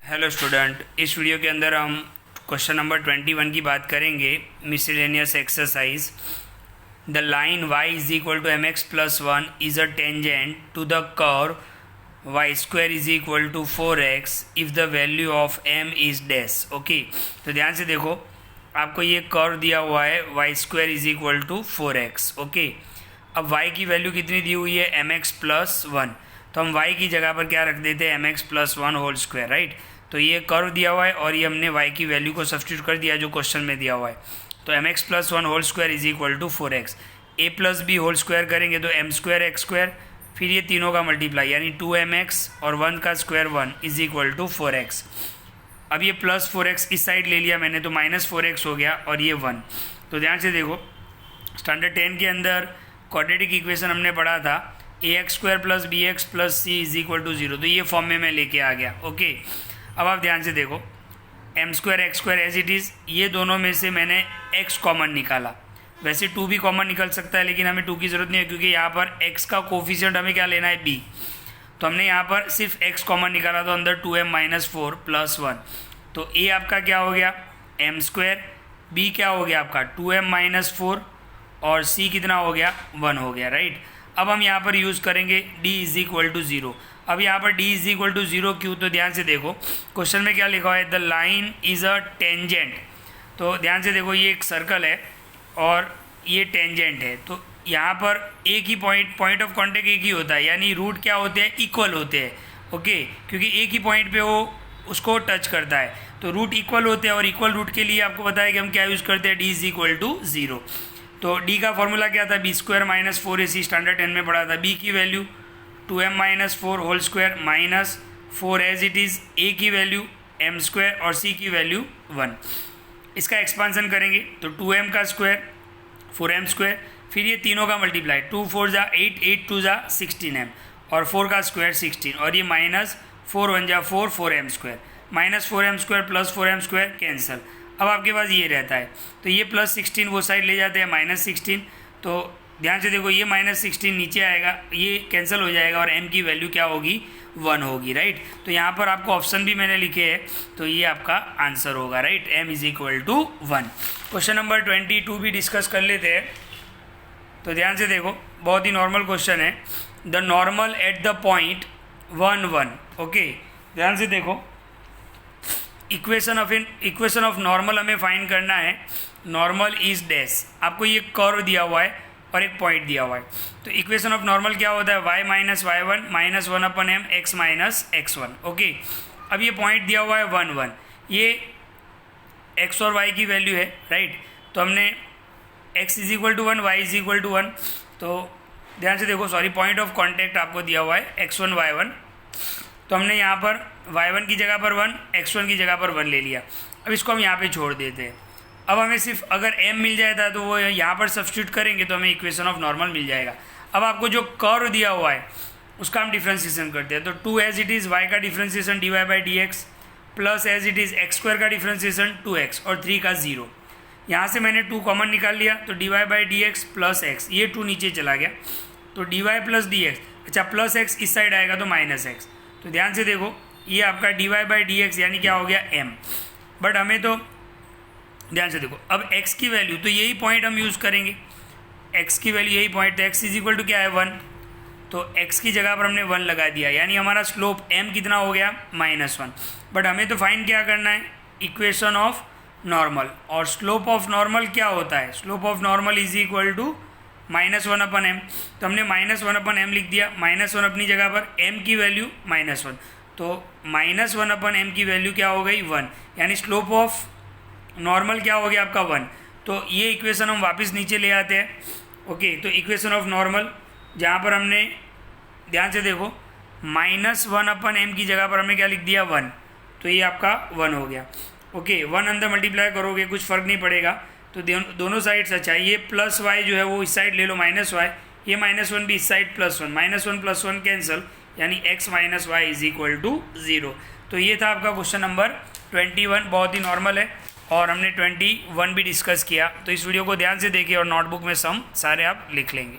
Hello student, इस video के अंदर हम क्वेश्चन नंबर 21 की बात करेंगे। Miscellaneous exercise. The line y is equal to mx plus 1 is a tangent to the curve y square is equal to 4x if the value of m is dash. Okay, तो ध्यान से देखो, आपको ये curve दिया हुआ है y square is equal to 4x। Okay, अब y की वैल्यू कितनी दी हुई है? mx plus 1। तो हम y की जगह पर क्या रख देते हैं? mx plus 1 whole square, right. तो ये कर्व दिया हुआ है और ये हमने y की वैल्यू को सब्स्टिट्यूट कर दिया जो क्वेश्चन में दिया हुआ है। तो mx plus 1 whole square is equal to 4x। a plus b whole square करेंगे तो m स्क्वायर एक्स स्क्वायर, फिर ये तीनों का मल्टीप्लाई यानी 2mx और 1 का square 1 is equal to 4x। अब ये प्लस 4x इस साइड ले लिया मैंने तो माइनस 4x हो गया और ये 1। तो ध्यान से देखो, स्टैंडर्ड 10 के अंदर क्वाड्रेटिक इक्वेशन हमने पढ़ा था ax square plus b x plus c is equal to 0। तो ये फॉर्म में मैं लेके आ गया। ओके, अब आप ध्यान से देखो, m square x square as it is, ये दोनों में से मैंने x कॉमन निकाला। वैसे 2 भी कॉमन निकल सकता है लेकिन हमें 2 की ज़रूरत नहीं है क्योंकि यहाँ पर x का कोफिशिएंट हमें क्या लेना है? b। तो हमने यहाँ पर सिर्फ x कॉमन निकाला तो अंदर 2m माइनस 4 प्लस 1। तो a आपका क्या हो गया? m स्क्वायर, b क्या हो गया आपका? 2m माइनस 4 और c कितना हो गया? 1 हो गया, राइट। अब हम यहाँ पर यूज़ करेंगे d इज इक्वल टू 0। अब यहाँ पर d इज इक्वल टू 0 क्यों? तो ध्यान से देखो, क्वेश्चन में क्या लिखा हुआ है? The line is a tangent. तो ध्यान से देखो, ये एक सर्कल है और ये टेंजेंट है। तो यहाँ पर एक ही पॉइंट ऑफ कॉन्टेक्ट एक ही होता है, यानी रूट क्या होते हैं? इक्वल होते हैं। ओके, क्योंकि एक ही पॉइंट पे वो उसको टच करता है तो रूट इक्वल होते हैं। और इक्वल रूट के लिए आपको पता है कि हम क्या यूज़ करते हैं? d is equal to 0। तो d का फॉर्मूला क्या था? B square minus 4ac, standard 10 में पढ़ा था। b की value 2m minus 4 whole square minus 4 as it is, a की वैल्यू m स्क्वायर और c की वैल्यू 1। इसका एक्सपांसन करेंगे तो 2m का स्क्वायर 4m स्क्वायर, फिर ये तीनों का मल्टीप्लाई, 2 4 जा 8, 8 2 जा 16m और 4 का स्क्वायर 16 और ये माइनस 4 1 जा 4, 4m square minus 4m square plus 4m square cancel. अब आपके पास ये रहता है तो ये प्लस 16 वो साइड ले जाते हैं माइनस 16। तो ध्यान से देखो, ये माइनस 16 नीचे आएगा, ये कैंसिल हो जाएगा और m की वैल्यू क्या होगी? 1 होगी, राइट। तो यहाँ पर आपको ऑप्शन भी मैंने लिखे हैं तो ये आपका आंसर होगा, right. m is equal to 1। Question number 22 भी डिस्कस कर लेते हैं। तो ध्यान से देखो, बहुत ही नॉर्मल क्वेश्चन है। The normal at the point 1 1। Okay, ध्यान से देखो, इक्वेशन ऑफ नॉर्मल हमें फाइंड करना है। नॉर्मल इज डैश, आपको ये कर्व दिया हुआ है और एक पॉइंट दिया हुआ है। तो इक्वेशन ऑफ नॉर्मल क्या होता है? y minus y1 minus 1 upon m x minus x1। Okay, अब ये पॉइंट दिया हुआ है 1 1, ये x और y की वैल्यू है, राइट। तो हमने x is equal to 1, y is equal to 1। तो ध्यान से देखो, सॉरी, पॉइंट ऑफ कॉन्टैक्ट आपको दिया हुआ है x1 y1। तो हमने यहाँ पर y1 की जगह पर 1, x1 की जगह पर 1 ले लिया। अब इसको हम यहाँ पे छोड़ देते हैं। अब हमें सिर्फ अगर m मिल जाता तो वो यहाँ पर सब्स्टिट्यूट करेंगे तो हमें इक्वेशन ऑफ नॉर्मल मिल जाएगा। अब आपको जो कर्व दिया हुआ है उसका हम डिफ्रेंशिएशन करते हैं। तो 2 एज इट इज़ y का differentiation dy by dx plus as it is x square का डिफ्रेंशिएशन 2x और 3 का 0। यहाँ से मैंने 2 कॉमन निकाल लिया तो dy by dx plus x, ये 2 नीचे चला गया तो dy प्लस dx, अच्छा प्लस x इस साइड आएगा तो माइनस x। तो ध्यान से देखो, ये आपका dy बाई dx यानी क्या हो गया? m। बट हमें तो ध्यान से देखो, अब x की वैल्यू तो यही पॉइंट हम यूज़ करेंगे, x की वैल्यू यही पॉइंट, तो x इज इक्वल टू क्या है? 1। तो x की जगह पर हमने 1 लगा दिया यानी हमारा स्लोप m कितना हो गया? -1। बट हमें तो फाइंड क्या करना है? Equation of normal. और स्लोप ऑफ नॉर्मल क्या होता है? Slope of normal is equal to -1 upon m। तो हमने -1 अपन m लिख दिया, -1 अपनी जगह पर, m की वैल्यू -1। तो -1 अपन m की वैल्यू क्या हो गई? 1, यानी स्लोप ऑफ नॉर्मल क्या हो गया आपका? 1। तो ये इक्वेशन हम वापस नीचे ले आते हैं। ओके, तो इक्वेशन ऑफ नॉर्मल जहाँ पर हमने, ध्यान से देखो, -1 अपन m की जगह पर हमने क्या लिख दिया? 1। तो ये आपका 1 हो गया। ओके, 1 अंदर मल्टीप्लाई करोगे कुछ फ़र्क नहीं पड़ेगा। तो दोनों साइड्स, अच्छा ये प्लस y जो है वो इस साइड ले लो -y, ये -1 भी इस साइड +1, -1 प्लस 1 कैंसिल यानी x minus y is equal to 0। तो ये था आपका क्वेश्चन नंबर 21, बहुत ही नॉर्मल है और हमने 21 भी डिस्कस किया। तो इस वीडियो को ध्यान से देखिए और नोटबुक में सम सारे आप लिख लेंगे।